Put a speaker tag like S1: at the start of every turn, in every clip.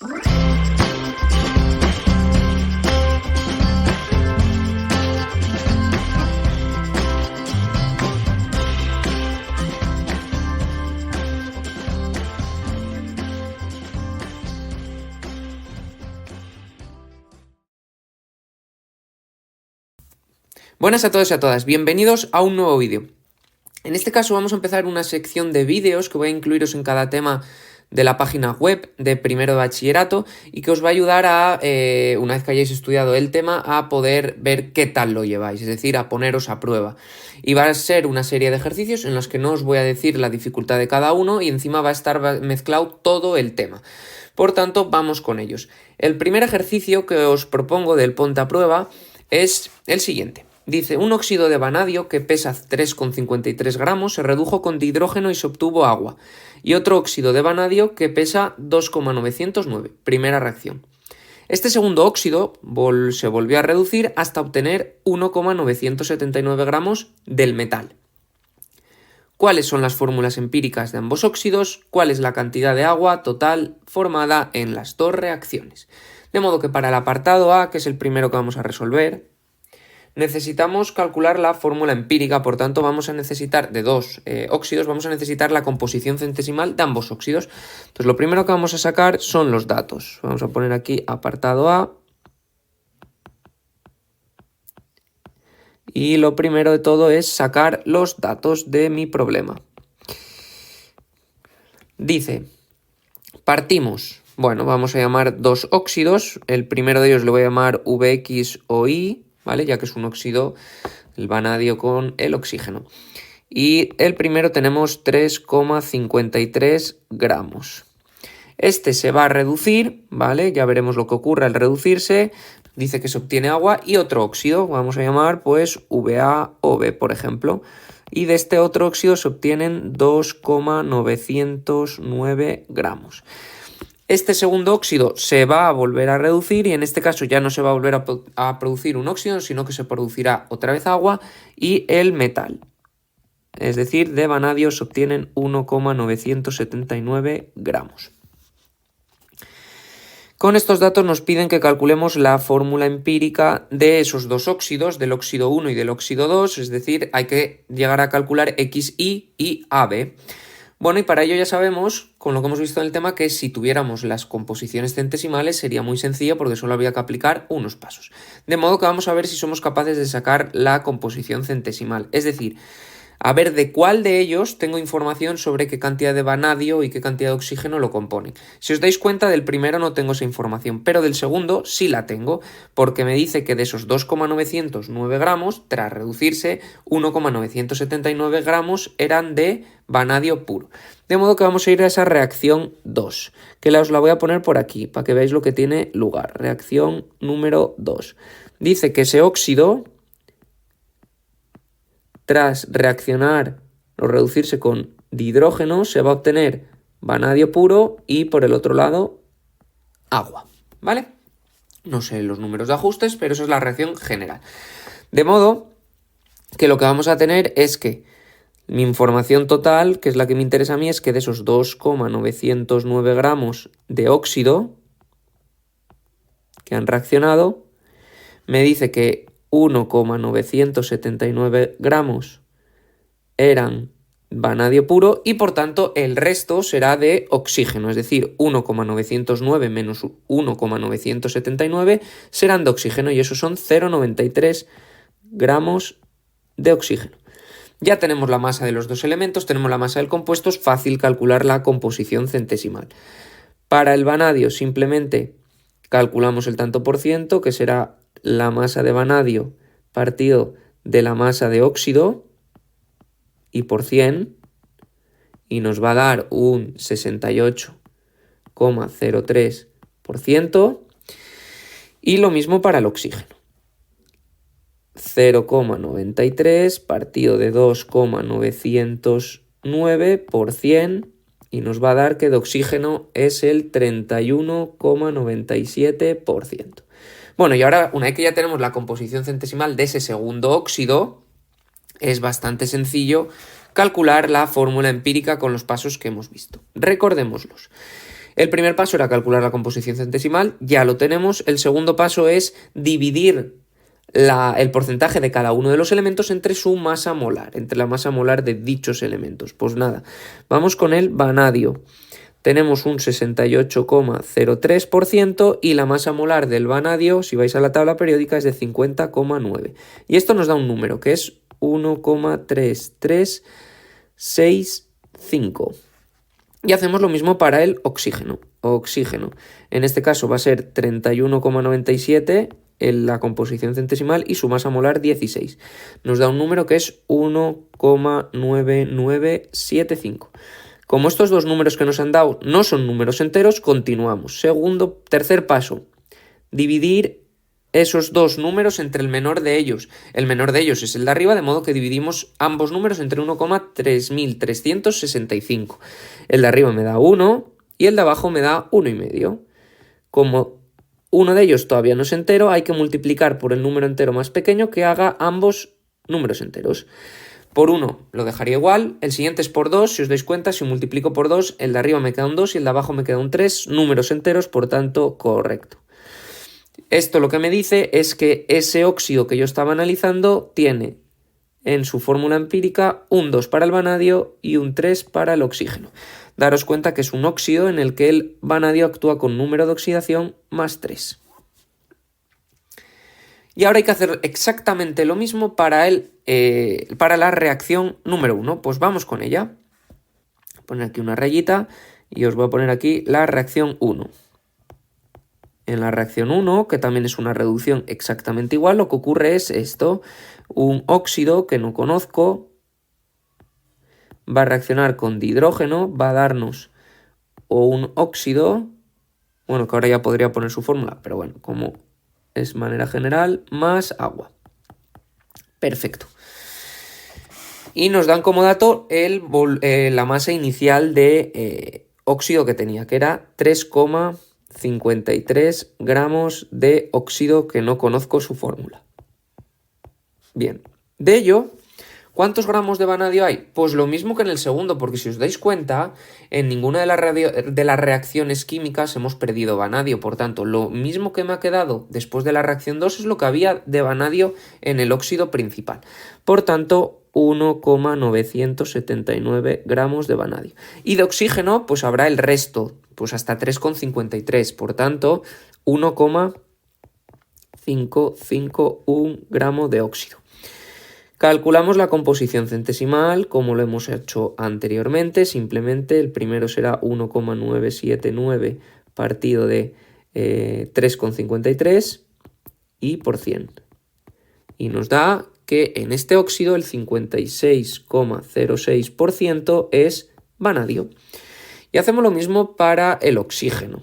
S1: Buenas a todos y a todas, bienvenidos a un nuevo vídeo. En este caso vamos a empezar una sección de vídeos que voy a incluiros en cada tema de la página web de primero de bachillerato y que os va a ayudar a, una vez que hayáis estudiado el tema, a poder ver qué tal lo lleváis, es decir, a poneros a prueba. Y va a ser una serie de ejercicios en los que no os voy a decir la dificultad de cada uno y encima va a estar mezclado todo el tema. Por tanto, vamos con ellos. El primer ejercicio que os propongo del ponte a prueba es el siguiente. Dice, un óxido de vanadio que pesa 3,53 gramos se redujo con dihidrógeno y se obtuvo agua. Y otro óxido de vanadio que pesa 2,909. Primera reacción. Este segundo óxido se volvió a reducir hasta obtener 1,979 gramos del metal. ¿Cuáles son las fórmulas empíricas de ambos óxidos? ¿Cuál es la cantidad de agua total formada en las dos reacciones? De modo que para el apartado A, que es el primero que vamos a resolver, necesitamos calcular la fórmula empírica, por tanto vamos a necesitar de dos óxidos, vamos a necesitar la composición centesimal de ambos óxidos. Entonces lo primero que vamos a sacar son los datos. Vamos a poner aquí apartado A. Y lo primero de todo es sacar los datos de mi problema. Dice, partimos. Bueno, vamos a llamar dos óxidos. El primero de ellos le voy a llamar VX o Y, ¿vale? Ya que es un óxido, el vanadio con el oxígeno. Y el primero tenemos 3,53 gramos. Este se va a reducir, ¿vale? Ya veremos lo que ocurre al reducirse. Dice que se obtiene agua y otro óxido, vamos a llamar pues VaOB, por ejemplo. Y de este otro óxido se obtienen 2,909 gramos. Este segundo óxido se va a volver a reducir y en este caso ya no se va a volver a producir un óxido, sino que se producirá otra vez agua y el metal. Es decir, de vanadio se obtienen 1,979 gramos. Con estos datos nos piden que calculemos la fórmula empírica de esos dos óxidos, del óxido 1 y del óxido 2, es decir, hay que llegar a calcular XY y AB. Bueno, y para ello ya sabemos, con lo que hemos visto en el tema, que si tuviéramos las composiciones centesimales sería muy sencillo porque solo habría que aplicar unos pasos. De modo que vamos a ver si somos capaces de sacar la composición centesimal, es decir, a ver de cuál de ellos tengo información sobre qué cantidad de vanadio y qué cantidad de oxígeno lo componen. Si os dais cuenta, del primero no tengo esa información, pero del segundo sí la tengo, porque me dice que de esos 2,909 gramos, tras reducirse, 1,979 gramos eran de vanadio puro. De modo que vamos a ir a esa reacción 2, que os la voy a poner por aquí, para que veáis lo que tiene lugar. Reacción número 2. Dice que ese óxido, tras reaccionar o reducirse con dihidrógeno, se va a obtener vanadio puro y por el otro lado agua, ¿vale? No sé los números de ajustes, pero eso es la reacción general. De modo que lo que vamos a tener es que mi información total, que es la que me interesa a mí, es que de esos 2,909 gramos de óxido que han reaccionado, me dice que 1,979 gramos eran vanadio puro y por tanto el resto será de oxígeno, es decir, 1,909 menos 1,979 serán de oxígeno y esos son 0,93 gramos de oxígeno. Ya tenemos la masa de los dos elementos, tenemos la masa del compuesto, es fácil calcular la composición centesimal. Para el vanadio simplemente calculamos el tanto por ciento, que será la masa de vanadio partido de la masa de óxido y por 100 y nos va a dar un 68,03%, y lo mismo para el oxígeno. 0,93 partido de 2,909 por 100 y nos va a dar que de oxígeno es el 31,97%. Bueno, y ahora, una vez que ya tenemos la composición centesimal de ese segundo óxido, es bastante sencillo calcular la fórmula empírica con los pasos que hemos visto. Recordémoslos. El primer paso era calcular la composición centesimal, ya lo tenemos. El segundo paso es dividir el porcentaje de cada uno de los elementos entre su masa molar, entre la masa molar de dichos elementos. Pues nada, vamos con el vanadio. Tenemos un 68,03% y la masa molar del vanadio, si vais a la tabla periódica, es de 50,9. Y esto nos da un número que es 1,3365. Y hacemos lo mismo para el oxígeno. En este caso va a ser 31,97 en la composición centesimal y su masa molar 16. Nos da un número que es 1,9975. Como estos dos números que nos han dado no son números enteros, continuamos. Tercer paso, dividir esos dos números entre el menor de ellos. El menor de ellos es el de arriba, de modo que dividimos ambos números entre 1,3365. El de arriba me da 1 y el de abajo me da 1,5. Como uno de ellos todavía no es entero, hay que multiplicar por el número entero más pequeño que haga ambos números enteros. Por 1 lo dejaría igual, el siguiente es por 2, si os dais cuenta, si multiplico por 2, el de arriba me queda un 2 y el de abajo me queda un 3, números enteros, por tanto, correcto. Esto lo que me dice es que ese óxido que yo estaba analizando tiene en su fórmula empírica un 2 para el vanadio y un 3 para el oxígeno. Daros cuenta que es un óxido en el que el vanadio actúa con número de oxidación más 3. Y ahora hay que hacer exactamente lo mismo para la reacción número 1. Pues vamos con ella. Voy a poner aquí una rayita y os voy a poner aquí la reacción 1. En la reacción 1, que también es una reducción exactamente igual, lo que ocurre es esto. Un óxido que no conozco va a reaccionar con dihidrógeno, va a darnos o un óxido, bueno, que ahora ya podría poner su fórmula, pero bueno, como es manera general, más agua. Perfecto. Y nos dan como dato la masa inicial de óxido que tenía, que era 3,53 gramos de óxido que no conozco su fórmula. Bien, de ello, ¿cuántos gramos de vanadio hay? Pues lo mismo que en el segundo, porque si os dais cuenta, en ninguna de las reacciones químicas hemos perdido vanadio. Por tanto, lo mismo que me ha quedado después de la reacción 2 es lo que había de vanadio en el óxido principal. Por tanto, 1,979 gramos de vanadio. Y de oxígeno, pues habrá el resto, pues hasta 3,53. Por tanto, 1,551 gramos de óxido. Calculamos la composición centesimal, como lo hemos hecho anteriormente. Simplemente el primero será 1,979 partido de 3,53 y por 100. Y nos da que en este óxido el 56,06% es vanadio. Y hacemos lo mismo para el oxígeno.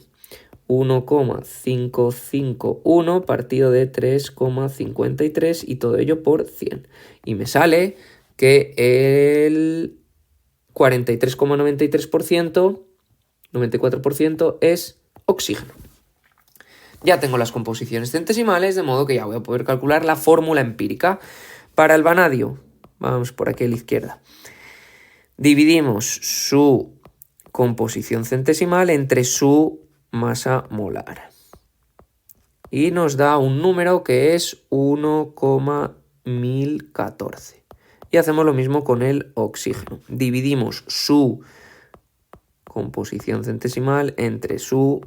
S1: 1,551 partido de 3,53 y todo ello por 100. Y me sale que el 43,93%, 94% es oxígeno. Ya tengo las composiciones centesimales, de modo que ya voy a poder calcular la fórmula empírica. Para el vanadio, vamos por aquí a la izquierda, dividimos su composición centesimal entre su masa molar. Y nos da un número que es 1,1014. Y hacemos lo mismo con el oxígeno. Dividimos su composición centesimal entre su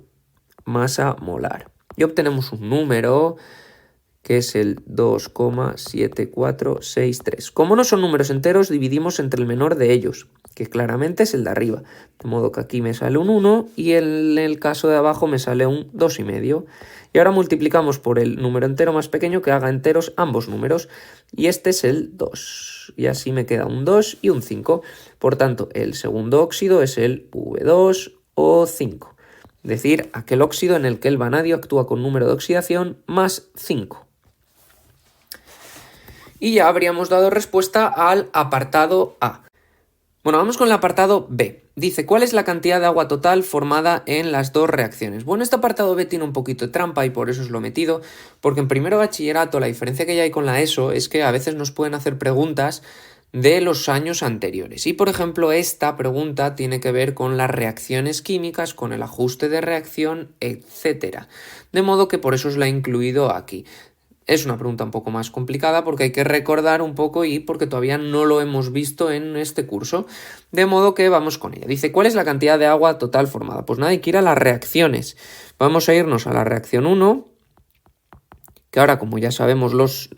S1: masa molar. Y obtenemos un número que es el 2,7463. Como no son números enteros, dividimos entre el menor de ellos, que claramente es el de arriba. De modo que aquí me sale un 1 y en el caso de abajo me sale un 2,5. Y ahora multiplicamos por el número entero más pequeño que haga enteros ambos números. Y este es el 2. Y así me queda un 2 y un 5. Por tanto, el segundo óxido es el V2O5. Es decir, aquel óxido en el que el vanadio actúa con número de oxidación más 5. Y ya habríamos dado respuesta al apartado A. Bueno, vamos con el apartado B. Dice, ¿cuál es la cantidad de agua total formada en las dos reacciones? Bueno, este apartado B tiene un poquito de trampa y por eso os lo he metido, porque en primero de bachillerato la diferencia que ya hay con la ESO es que a veces nos pueden hacer preguntas de los años anteriores. Y por ejemplo, esta pregunta tiene que ver con las reacciones químicas, con el ajuste de reacción, etc. De modo que por eso os la he incluido aquí. Es una pregunta un poco más complicada porque hay que recordar un poco y porque todavía no lo hemos visto en este curso. De modo que vamos con ella. Dice, ¿cuál es la cantidad de agua total formada? Pues nada, hay que ir a las reacciones. Vamos a irnos a la reacción 1, que ahora como ya sabemos los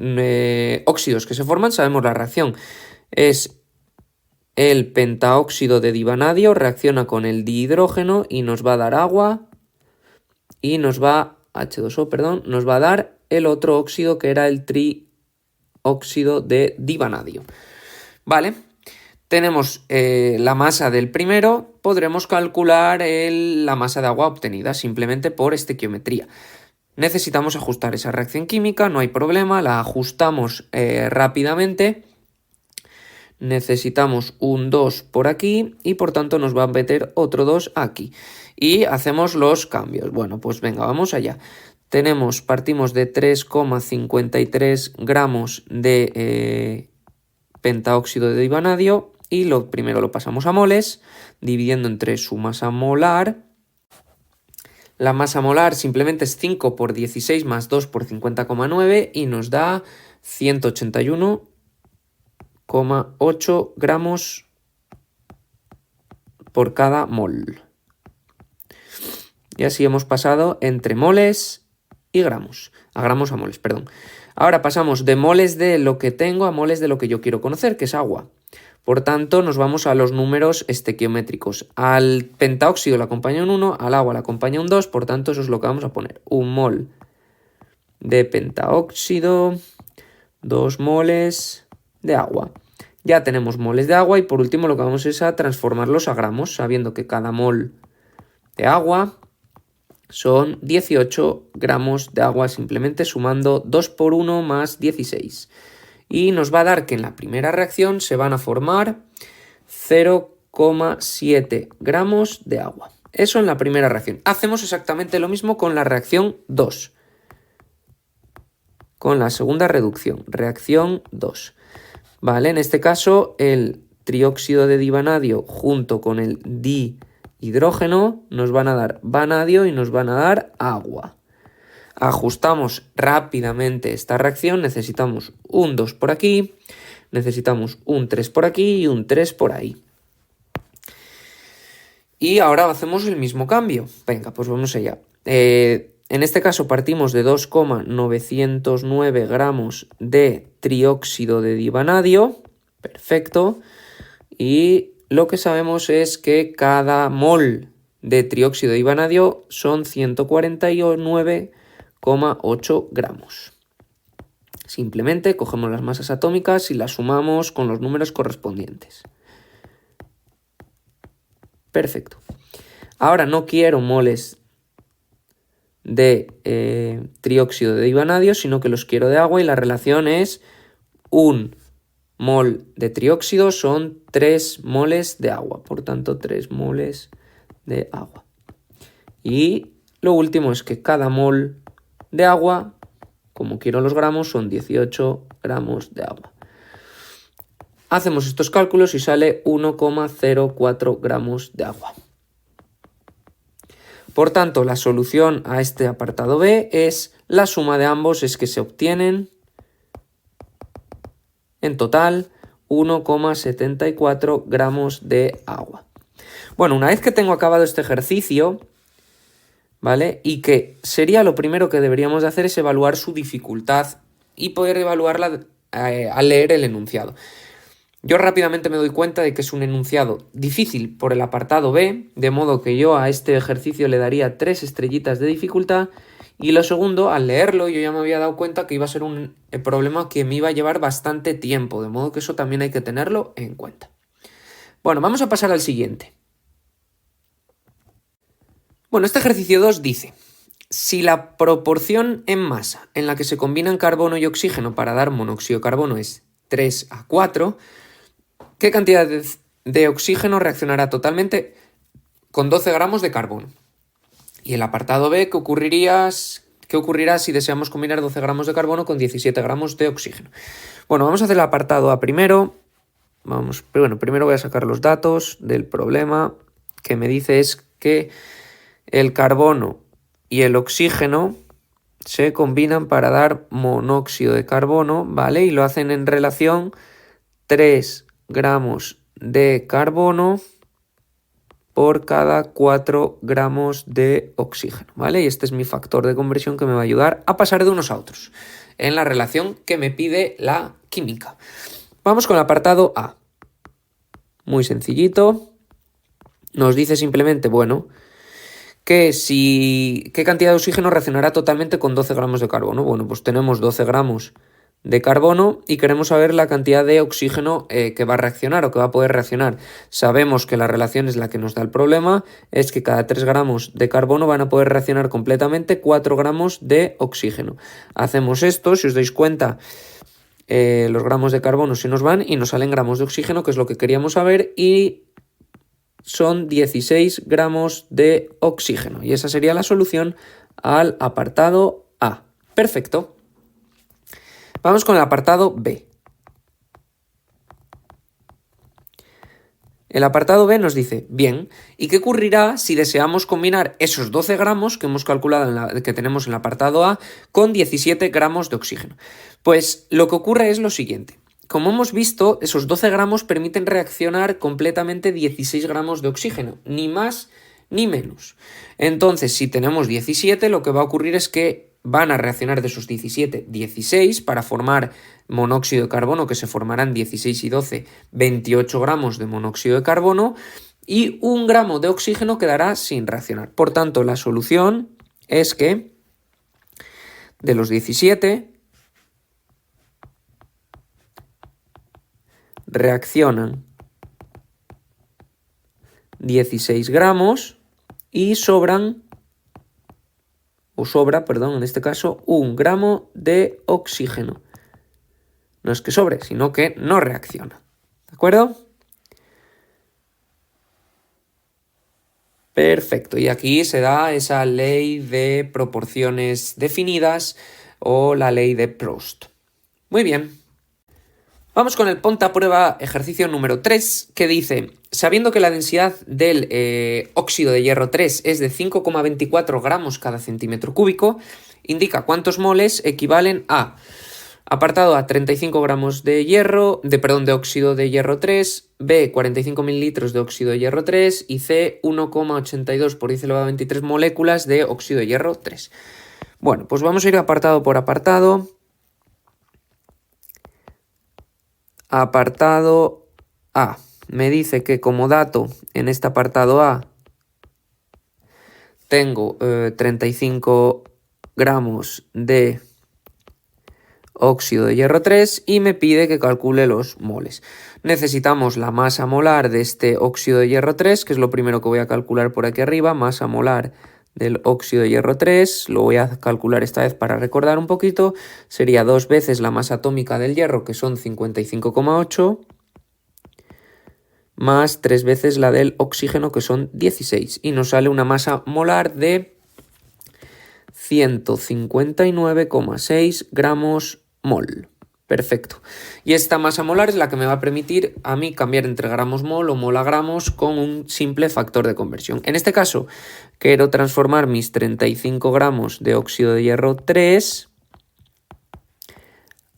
S1: óxidos que se forman, sabemos la reacción. Es el pentaóxido de divanadio, reacciona con el dihidrógeno y nos va a dar agua y nos va a dar el otro óxido que era el trióxido de divanadio. Vale, tenemos la masa del primero, podremos calcular la masa de agua obtenida simplemente por estequiometría. Necesitamos ajustar esa reacción química, no hay problema, la ajustamos rápidamente. Necesitamos un 2 por aquí y por tanto nos va a meter otro 2 aquí. Y hacemos los cambios. Bueno, pues venga, vamos allá. Partimos de 3,53 gramos de pentaóxido de divanadio y primero lo pasamos a moles, dividiendo entre su masa molar. La masa molar simplemente es 5 por 16 más 2 por 50,9 y nos da 181,8 gramos por cada mol. Y así hemos pasado entre moles y gramos. A gramos a moles, perdón. Ahora pasamos de moles de lo que tengo a moles de lo que yo quiero conocer, que es agua. Por tanto, nos vamos a los números estequiométricos. Al pentaóxido le acompaña un 1, al agua le acompaña un 2, por tanto eso es lo que vamos a poner. 1 mol de pentaóxido, 2 moles de agua. Ya tenemos moles de agua y por último lo que vamos es a transformarlos a gramos, sabiendo que cada mol de agua son 18 gramos de agua, simplemente sumando 2 por 1 más 16. Y nos va a dar que en la primera reacción se van a formar 0,7 gramos de agua. Eso en la primera reacción. Hacemos exactamente lo mismo con la reacción 2. Con la segunda reducción, reacción 2. Vale, en este caso el trióxido de divanadio junto con el dihidrógeno nos van a dar vanadio y nos van a dar agua. Ajustamos rápidamente esta reacción, necesitamos un 2 por aquí, necesitamos un 3 por aquí y un 3 por ahí. Y ahora hacemos el mismo cambio. Venga, pues vamos allá. En este caso partimos de 2,909 gramos de trióxido de divanadio. Perfecto. Y lo que sabemos es que cada mol de trióxido de divanadio son 149,8 gramos. Simplemente cogemos las masas atómicas y las sumamos con los números correspondientes. Perfecto. Ahora no quiero moles de trióxido de divanadio, sino que los quiero de agua y la relación es 1 mol de trióxido son 3 moles de agua. Por tanto, 3 moles de agua. Y lo último es que cada mol de agua, como quiero los gramos, son 18 gramos de agua. Hacemos estos cálculos y sale 1,04 gramos de agua. Por tanto, la solución a este apartado B es la suma de ambos, es que se obtienen en total 1,74 gramos de agua. Bueno, una vez que tengo acabado este ejercicio, ¿vale? Y que sería lo primero que deberíamos de hacer es evaluar su dificultad y poder evaluarla al leer el enunciado. Yo rápidamente me doy cuenta de que es un enunciado difícil por el apartado B, de modo que yo a este ejercicio le daría 3 estrellitas de dificultad. Y lo segundo, al leerlo yo ya me había dado cuenta que iba a ser un problema que me iba a llevar bastante tiempo, de modo que eso también hay que tenerlo en cuenta. Bueno, vamos a pasar al siguiente. Bueno, este ejercicio 2 dice: si la proporción en masa en la que se combinan carbono y oxígeno para dar monóxido de carbono es 3:4, ¿qué cantidad de oxígeno reaccionará totalmente con 12 gramos de carbono? Y el apartado B, ¿qué ocurrirá si deseamos combinar 12 gramos de carbono con 17 gramos de oxígeno? Bueno, vamos a hacer el apartado A primero. Vamos, pero bueno, primero voy a sacar los datos del problema que me dice es que el carbono y el oxígeno se combinan para dar monóxido de carbono, ¿vale? Y lo hacen en relación 3 gramos de carbono por cada 4 gramos de oxígeno, ¿vale? Y este es mi factor de conversión que me va a ayudar a pasar de unos a otros en la relación que me pide la química. Vamos con el apartado A. Muy sencillito. Nos dice simplemente, bueno, qué cantidad de oxígeno reaccionará totalmente con 12 gramos de carbono. Bueno, pues tenemos 12 gramos de carbono y queremos saber la cantidad de oxígeno que va a reaccionar o que va a poder reaccionar. Sabemos que la relación es la que nos da el problema, es que cada 3 gramos de carbono van a poder reaccionar completamente 4 gramos de oxígeno. Hacemos esto, si os dais cuenta, los gramos de carbono se nos van y nos salen gramos de oxígeno, que es lo que queríamos saber, y son 16 gramos de oxígeno. Y esa sería la solución al apartado A. Perfecto. Vamos con el apartado B. El apartado B nos dice, bien, ¿y qué ocurrirá si deseamos combinar esos 12 gramos que hemos calculado que tenemos en el apartado A con 17 gramos de oxígeno? Pues lo que ocurre es lo siguiente. Como hemos visto, esos 12 gramos permiten reaccionar completamente 16 gramos de oxígeno, ni más ni menos. Entonces, si tenemos 17, lo que va a ocurrir es que van a reaccionar de esos 17, 16 para formar monóxido de carbono, que se formarán 16 y 12, 28 gramos de monóxido de carbono, y 1 gramo de oxígeno quedará sin reaccionar. Por tanto, la solución es que de los 17 reaccionan 16 gramos y sobra, en este caso, 1 gramo de oxígeno. No es que sobre, sino que no reacciona. ¿De acuerdo? Perfecto. Y aquí se da esa ley de proporciones definidas o la ley de Proust. Muy bien. Vamos con el ponte a prueba ejercicio número 3, que dice, sabiendo que la densidad del óxido de hierro 3 es de 5,24 gramos cada centímetro cúbico, indica cuántos moles equivalen a, apartado A, 35 gramos de óxido de hierro 3, B, 45 mililitros de óxido de hierro 3 y C, 1,82 por 10 elevado a 23 moléculas de óxido de hierro 3. Bueno, pues vamos a ir apartado por apartado. Apartado A. Me dice que como dato en este apartado A tengo 35 gramos de óxido de hierro 3 y me pide que calcule los moles. Necesitamos la masa molar de este óxido de hierro 3, que es lo primero que voy a calcular por aquí arriba, masa molar del óxido de hierro 3, lo voy a calcular esta vez para recordar un poquito, sería 2 veces la masa atómica del hierro, que son 55,8, más 3 veces la del oxígeno, que son 16, y nos sale una masa molar de 159,6 gramos mol. Perfecto. Y esta masa molar es la que me va a permitir a mí cambiar entre gramos mol o mol a gramos con un simple factor de conversión. En este caso, quiero transformar mis 35 gramos de óxido de hierro 3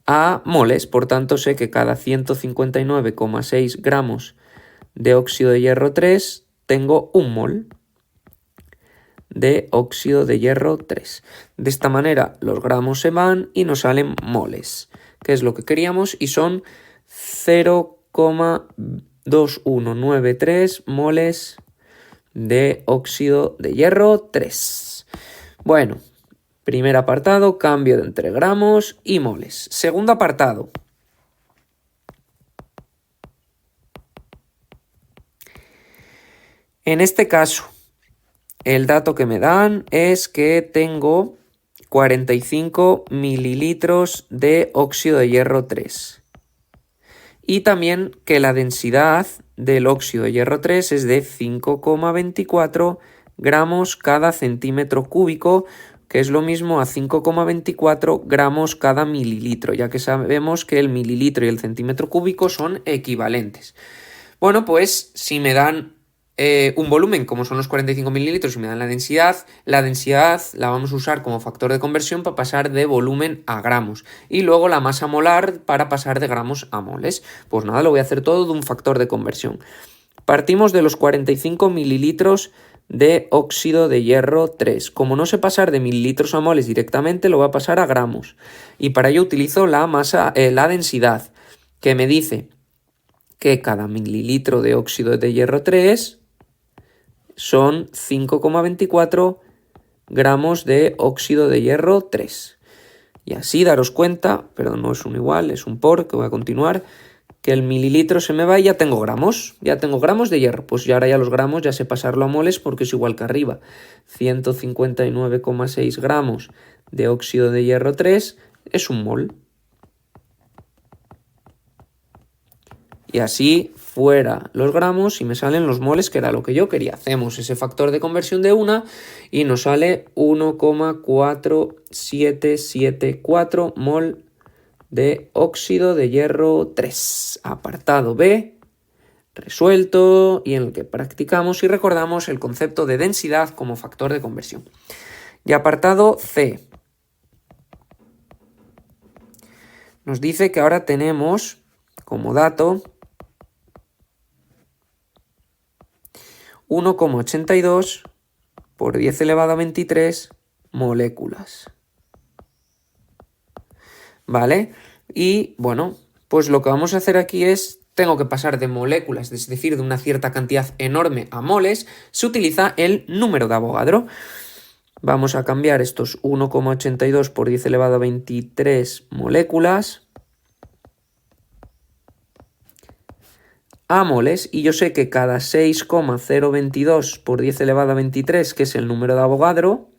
S1: a moles. Por tanto, sé que cada 159,6 gramos de óxido de hierro 3 tengo 1 mol de óxido de hierro 3. De esta manera los gramos se van y nos salen moles, que es lo que queríamos, y son 0,2193 moles de óxido de hierro 3. Bueno, primer apartado, cambio de entre gramos y moles. Segundo apartado. En este caso, el dato que me dan es que tengo 45 mililitros de óxido de hierro 3. Y también que la densidad del óxido de hierro 3 es de 5,24 gramos cada centímetro cúbico, que es lo mismo a 5,24 gramos cada mililitro, ya que sabemos que el mililitro y el centímetro cúbico son equivalentes. Bueno, pues si me dan un volumen como son los 45 mililitros y me dan la densidad la vamos a usar como factor de conversión para pasar de volumen a gramos y luego la masa molar para pasar de gramos a moles. Pues nada, lo voy a hacer todo de un factor de conversión. Partimos de los 45 mililitros de óxido de hierro 3. Como no sé pasar de mililitros a moles directamente, lo voy a pasar a gramos. Y para ello utilizo la densidad, que me dice que cada mililitro de óxido de hierro 3 son 5,24 gramos de óxido de hierro 3. Y así daros cuenta, pero no es un igual, es un por, que voy a continuar, que el mililitro se me va y ya tengo gramos de hierro. Pues ya ahora ya los gramos ya sé pasarlo a moles porque es igual que arriba. 159,6 gramos de óxido de hierro 3 es un mol. Y así fuera los gramos y me salen los moles, que era lo que yo quería. Hacemos ese factor de conversión de una y nos sale 1,4774 mol de óxido de hierro 3. Apartado B, resuelto, y en el que practicamos y recordamos el concepto de densidad como factor de conversión. Y apartado C, nos dice que ahora tenemos como dato 1,82 por 10 elevado a 23 moléculas. ¿Vale? Y bueno, pues lo que vamos a hacer aquí es, tengo que pasar de moléculas, es decir, de una cierta cantidad enorme a moles, se utiliza el número de Avogadro. Vamos a cambiar estos 1,82 por 10 elevado a 23 moléculas a moles, y yo sé que cada 6,022 por 10 elevado a 23, que es el número de Avogadro,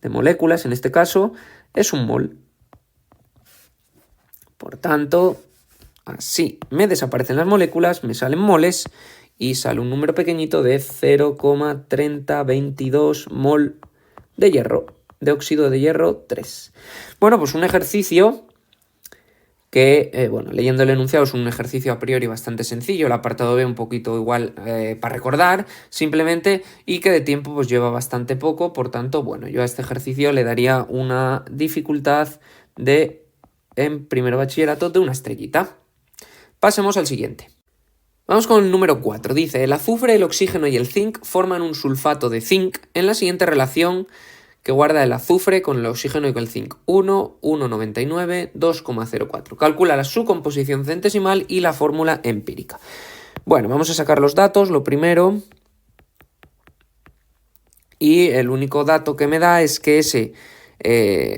S1: de moléculas en este caso, es un mol. Por tanto, así me desaparecen las moléculas, me salen moles y sale un número pequeñito de 0,3022 mol de hierro, de óxido de hierro 3. Bueno, pues un ejercicio que, leyendo el enunciado es un ejercicio a priori bastante sencillo, el apartado B un poquito igual para recordar simplemente, y que de tiempo pues lleva bastante poco. Por tanto, bueno, yo a este ejercicio le daría una dificultad en primer bachillerato de una estrellita. Pasemos al siguiente. Vamos con el número 4. Dice, el azufre, el oxígeno y el zinc forman un sulfato de zinc en la siguiente relación que guarda el azufre con el oxígeno y con el zinc. 1, 1,99, 2,04. Calcula su composición centesimal y la fórmula empírica. Bueno, vamos a sacar los datos, lo primero. Y el único dato que me da es que ese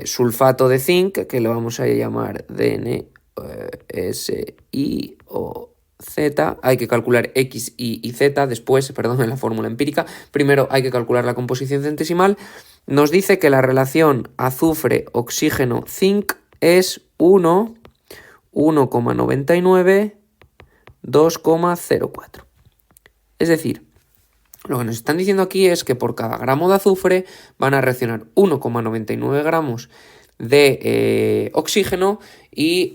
S1: sulfato de zinc, que lo vamos a llamar DNSIO Z, hay que calcular X, Y Z después, en la fórmula empírica. Primero hay que calcular la composición centesimal. Nos dice que la relación azufre, oxígeno, zinc es 1, 1,99, 2,04. Es decir, lo que nos están diciendo aquí es que por cada gramo de azufre van a reaccionar 1,99 gramos de oxígeno y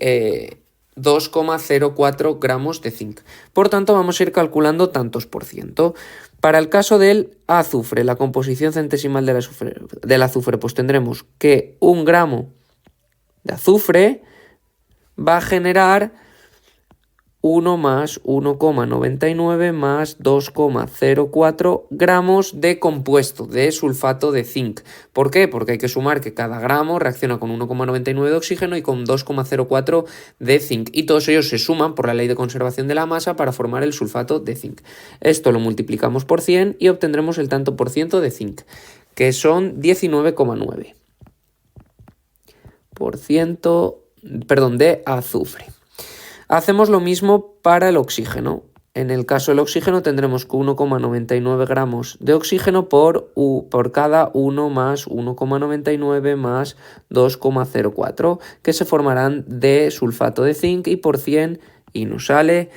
S1: 2,04 gramos de zinc. Por tanto, vamos a ir calculando tantos por ciento. Para el caso del azufre, la composición centesimal del azufre, pues tendremos que 1 gramo de azufre va a generar 1 más 1,99 más 2,04 gramos de compuesto de sulfato de zinc. ¿Por qué? Porque hay que sumar que cada gramo reacciona con 1,99 de oxígeno y con 2,04 de zinc. Y todos ellos se suman por la ley de conservación de la masa para formar el sulfato de zinc. Esto lo multiplicamos por 100 y obtendremos el tanto por ciento de zinc, que son 19,9% de azufre. Hacemos lo mismo para el oxígeno. En el caso del oxígeno tendremos que 1,99 gramos de oxígeno por cada 1 más 1,99 más 2,04, que se formarán de sulfato de zinc, y por 100 y nos sale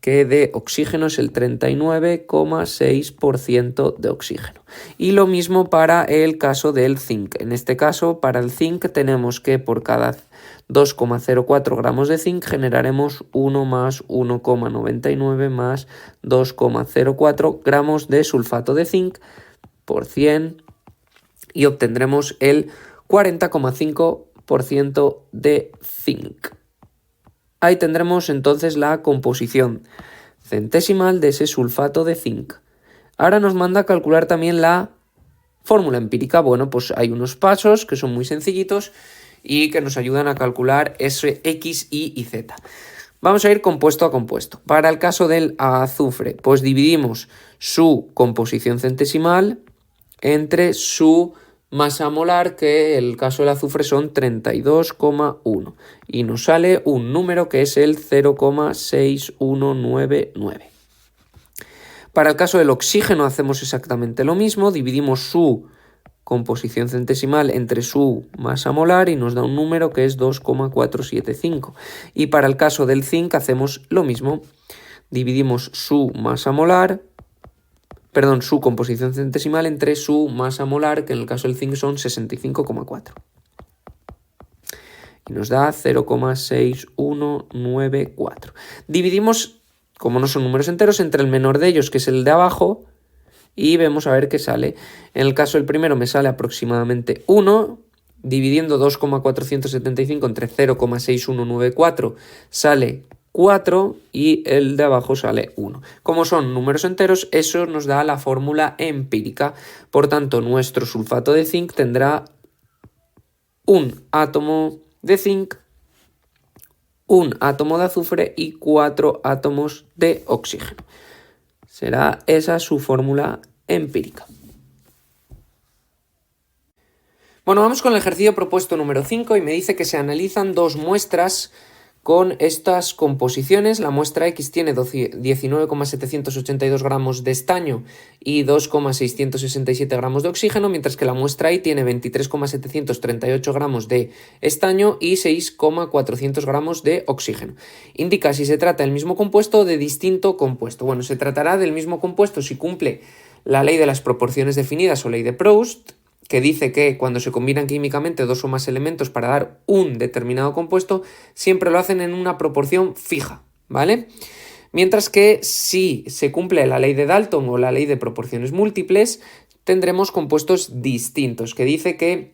S1: que de oxígeno es el 39,6% de oxígeno. Y lo mismo para el caso del zinc. En este caso, para el zinc tenemos que por cada 2,04 gramos de zinc generaremos 1 más 1,99 más 2,04 gramos de sulfato de zinc por 100 y obtendremos el 40,5% de zinc. Ahí tendremos entonces la composición centesimal de ese sulfato de zinc. Ahora nos manda a calcular también la fórmula empírica. Bueno, pues hay unos pasos que son muy sencillitos y que nos ayudan a calcular ese X, Y y Z. Vamos a ir compuesto a compuesto. Para el caso del azufre, pues dividimos su composición centesimal entre su masa molar, que en el caso del azufre son 32,1 y nos sale un número que es el 0,6199. Para el caso del oxígeno hacemos exactamente lo mismo, dividimos su composición centesimal entre su masa molar y nos da un número que es 2,475. Y para el caso del zinc hacemos lo mismo, dividimos su composición centesimal entre su masa molar, que en el caso del zinc son 65,4. Y nos da 0,6194. Dividimos, como no son números enteros, entre el menor de ellos, que es el de abajo, y vemos a ver qué sale. En el caso del primero me sale aproximadamente 1, dividiendo 2,475 entre 0,6194 sale 4 y el de abajo sale 1. Como son números enteros, eso nos da la fórmula empírica. Por tanto, nuestro sulfato de zinc tendrá un átomo de zinc, un átomo de azufre y 4 átomos de oxígeno. Será esa su fórmula empírica. Bueno, vamos con el ejercicio propuesto número 5 y me dice que se analizan dos muestras con estas composiciones. La muestra X tiene 19,782 gramos de estaño y 2,667 gramos de oxígeno, mientras que la muestra Y tiene 23,738 gramos de estaño y 6,400 gramos de oxígeno. Indica si se trata del mismo compuesto o de distinto compuesto. Bueno, se tratará del mismo compuesto si cumple la ley de las proporciones definidas o ley de Proust, que dice que cuando se combinan químicamente dos o más elementos para dar un determinado compuesto, siempre lo hacen en una proporción fija, ¿vale? Mientras que si se cumple la ley de Dalton o la ley de proporciones múltiples, tendremos compuestos distintos, que dice que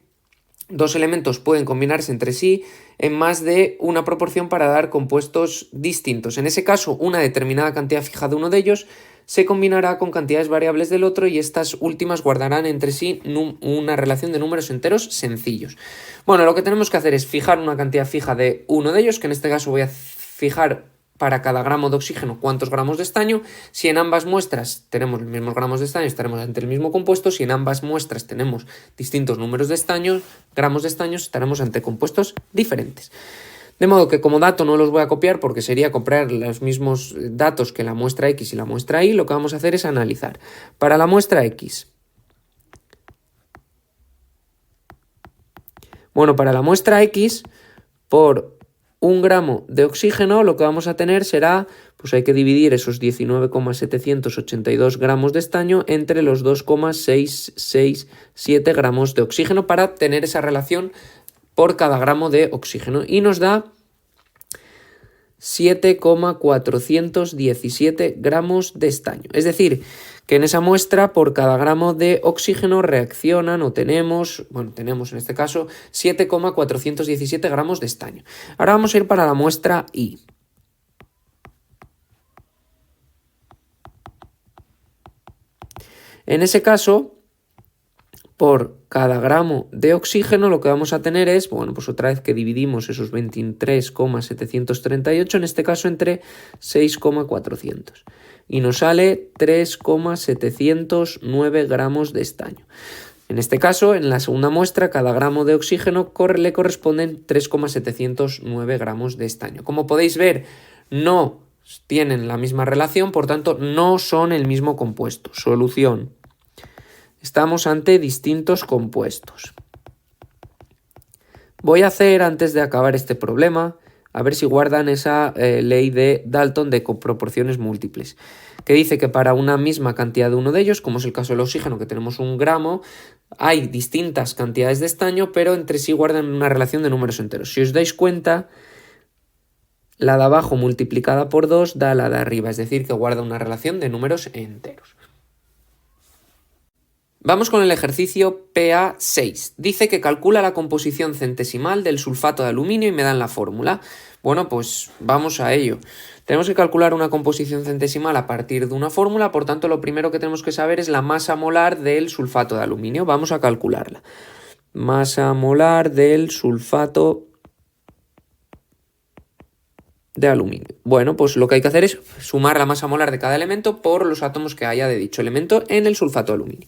S1: dos elementos pueden combinarse entre sí en más de una proporción para dar compuestos distintos. En ese caso, una determinada cantidad fija de uno de ellos se combinará con cantidades variables del otro y estas últimas guardarán entre sí una relación de números enteros sencillos. Bueno, lo que tenemos que hacer es fijar una cantidad fija de uno de ellos, que en este caso voy a fijar para cada gramo de oxígeno cuántos gramos de estaño. Si en ambas muestras tenemos los mismos gramos de estaño, estaremos ante el mismo compuesto. Si en ambas muestras tenemos distintos números de estaño, gramos de estaño, estaremos ante compuestos diferentes. De modo que como dato no los voy a copiar porque sería copiar los mismos datos que la muestra X y la muestra Y. Lo que vamos a hacer es analizar. Para la muestra X. Bueno, para la muestra X, por 1 gramo de oxígeno, lo que vamos a tener será, pues hay que dividir esos 19,782 gramos de estaño entre los 2,667 gramos de oxígeno para tener esa relación por cada gramo de oxígeno y nos da 7,417 gramos de estaño. Es decir, que en esa muestra por cada gramo de oxígeno reaccionan o tenemos en este caso 7,417 gramos de estaño. Ahora vamos a ir para la muestra Y. En ese caso, por cada gramo de oxígeno lo que vamos a tener es, pues otra vez que dividimos esos 23,738, en este caso entre 6,400. Y nos sale 3,709 gramos de estaño. En este caso, en la segunda muestra, cada gramo de oxígeno le corresponden 3,709 gramos de estaño. Como podéis ver, no tienen la misma relación, por tanto, no son el mismo compuesto. Solución. Estamos ante distintos compuestos. Voy a hacer, antes de acabar este problema, a ver si guardan esa ley de Dalton de proporciones múltiples, que dice que para una misma cantidad de uno de ellos, como es el caso del oxígeno, que tenemos 1 gramo, hay distintas cantidades de estaño, pero entre sí guardan una relación de números enteros. Si os dais cuenta, la de abajo multiplicada por 2 da la de arriba, es decir, que guarda una relación de números enteros. Vamos con el ejercicio PA6. Dice que calcula la composición centesimal del sulfato de aluminio y me dan la fórmula. Bueno, pues vamos a ello. Tenemos que calcular una composición centesimal a partir de una fórmula, por tanto lo primero que tenemos que saber es la masa molar del sulfato de aluminio. Vamos a calcularla. Masa molar del sulfato de aluminio. Bueno, pues lo que hay que hacer es sumar la masa molar de cada elemento por los átomos que haya de dicho elemento en el sulfato de aluminio.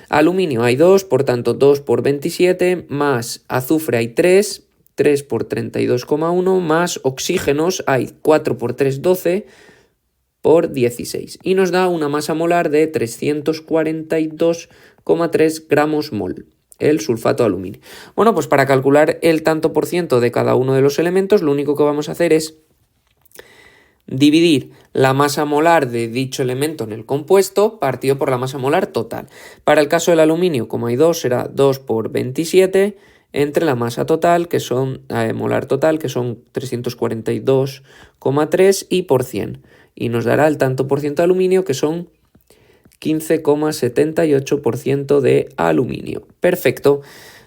S1: Aluminio hay 2, por tanto 2 por 27, más azufre hay 3, 3 por 32,1, más oxígenos hay 4 por 3, 12 por 16. Y nos da una masa molar de 342,3 gramos mol, el sulfato de aluminio. Bueno, pues para calcular el tanto por ciento de cada uno de los elementos, lo único que vamos a hacer es dividir la masa molar de dicho elemento en el compuesto partido por la masa molar total. Para el caso del aluminio, como hay 2, será 2 por 27 entre la masa total, que son molar total, que son 342,3 y por 100. Y nos dará el tanto por ciento de aluminio, que son 15,78% de aluminio. Perfecto.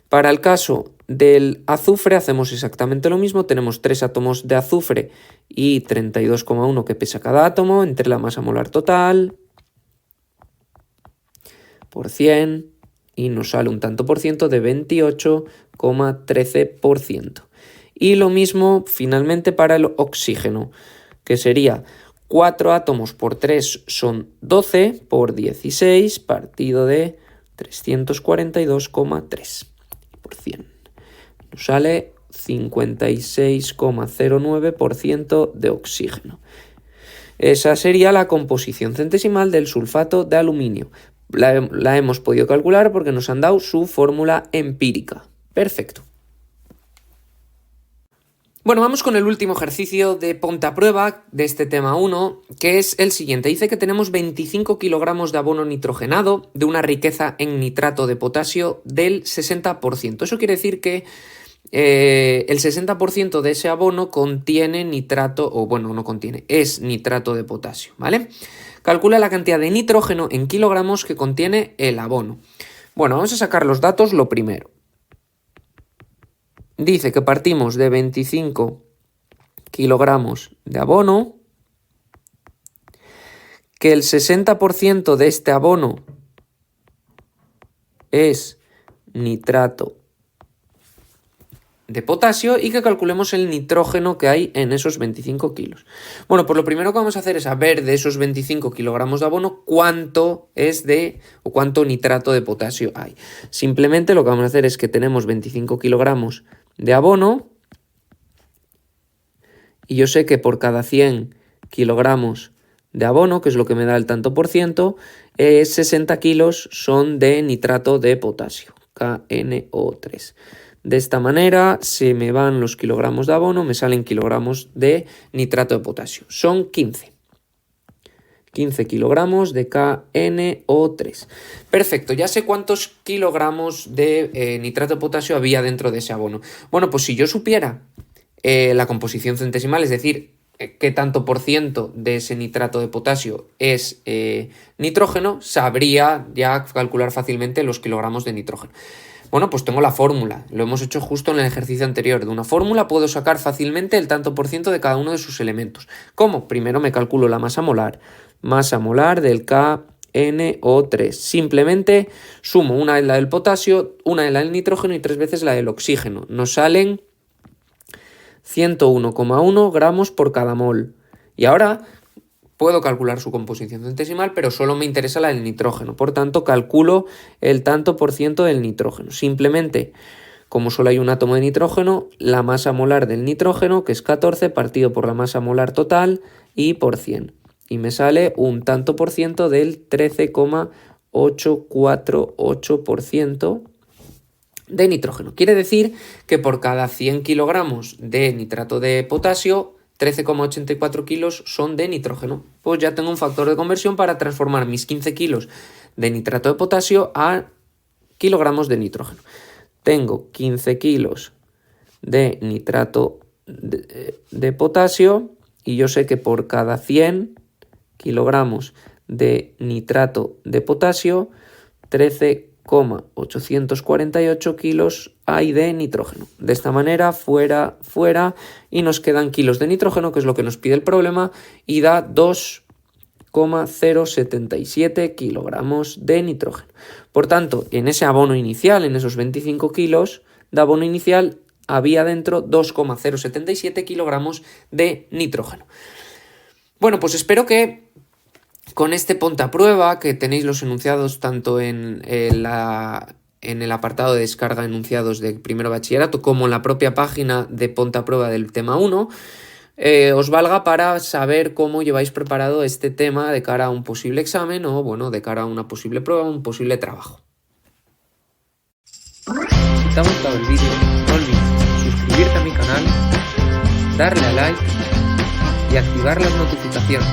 S1: Para el caso del azufre hacemos exactamente lo mismo. Tenemos 3 átomos de azufre y 32,1 que pesa cada átomo entre la masa molar total por 100 y nos sale un tanto por ciento de 28,13%. Y lo mismo finalmente para el oxígeno, que sería 4 átomos por 3 son 12 por 16 partido de 342,3 por 100. Nos sale 56,09% de oxígeno. Esa sería la composición centesimal del sulfato de aluminio. La hemos podido calcular porque nos han dado su fórmula empírica. Perfecto. Bueno, vamos con el último ejercicio de ponte a prueba de este tema 1, que es el siguiente. Dice que tenemos 25 kilogramos de abono nitrogenado de una riqueza en nitrato de potasio del 60%. Eso quiere decir que el 60% de ese abono contiene nitrato, o bueno, no contiene, es nitrato de potasio, ¿vale? Calcula la cantidad de nitrógeno en kilogramos que contiene el abono. Bueno, vamos a sacar los datos lo primero. Dice que partimos de 25 kilogramos de abono, que el 60% de este abono es nitrato de potasio y que calculemos el nitrógeno que hay en esos 25 kilos. Bueno, pues lo primero que vamos a hacer es saber de esos 25 kilogramos de abono cuánto es o cuánto nitrato de potasio hay. Simplemente lo que vamos a hacer es que tenemos 25 kilogramos de abono y yo sé que por cada 100 kilogramos de abono, que es lo que me da el tanto por ciento, 60 kilos son de nitrato de potasio, KNO3. De esta manera se me van los kilogramos de abono, me salen kilogramos de nitrato de potasio. Son 15 kilogramos de KNO3. Perfecto, ya sé cuántos kilogramos de nitrato de potasio había dentro de ese abono. Bueno, pues si yo supiera la composición centesimal, es decir, qué tanto por ciento de ese nitrato de potasio es nitrógeno, sabría ya calcular fácilmente los kilogramos de nitrógeno. Bueno, pues tengo la fórmula, lo hemos hecho justo en el ejercicio anterior. De una fórmula puedo sacar fácilmente el tanto por ciento de cada uno de sus elementos. ¿Cómo? Primero me calculo la masa molar del KNO3. Simplemente sumo una vez la del potasio, una vez la del nitrógeno y 3 veces la del oxígeno. Nos salen 101,1 gramos por cada mol. Y ahora puedo calcular su composición centesimal, pero solo me interesa la del nitrógeno. Por tanto, calculo el tanto por ciento del nitrógeno. Simplemente, como solo hay un átomo de nitrógeno, la masa molar del nitrógeno, que es 14, partido por la masa molar total y por 100. Y me sale un tanto por ciento del 13,848% de nitrógeno. Quiere decir que por cada 100 kilogramos de nitrato de potasio, 13,84 kilos son de nitrógeno. Pues ya tengo un factor de conversión para transformar mis 15 kilos de nitrato de potasio a kilogramos de nitrógeno. Tengo 15 kilos de nitrato de potasio y yo sé que por cada 100 kilogramos de nitrato de potasio, 13,848 kilos hay de nitrógeno. De esta manera, fuera, y nos quedan kilos de nitrógeno, que es lo que nos pide el problema, y da 2,077 kilogramos de nitrógeno. Por tanto, en ese abono inicial, en esos 25 kilos de abono inicial, había dentro 2,077 kilogramos de nitrógeno. Bueno, pues espero que con este ponte a prueba, que tenéis los enunciados tanto en el apartado de descarga enunciados de primero bachillerato como en la propia página de ponte a prueba del tema 1, os valga para saber cómo lleváis preparado este tema de cara a un posible examen o, bueno, de cara a una posible prueba o un posible trabajo. Si te ha gustado el vídeo, no olvides suscribirte a mi canal, darle a like y activar las notificaciones.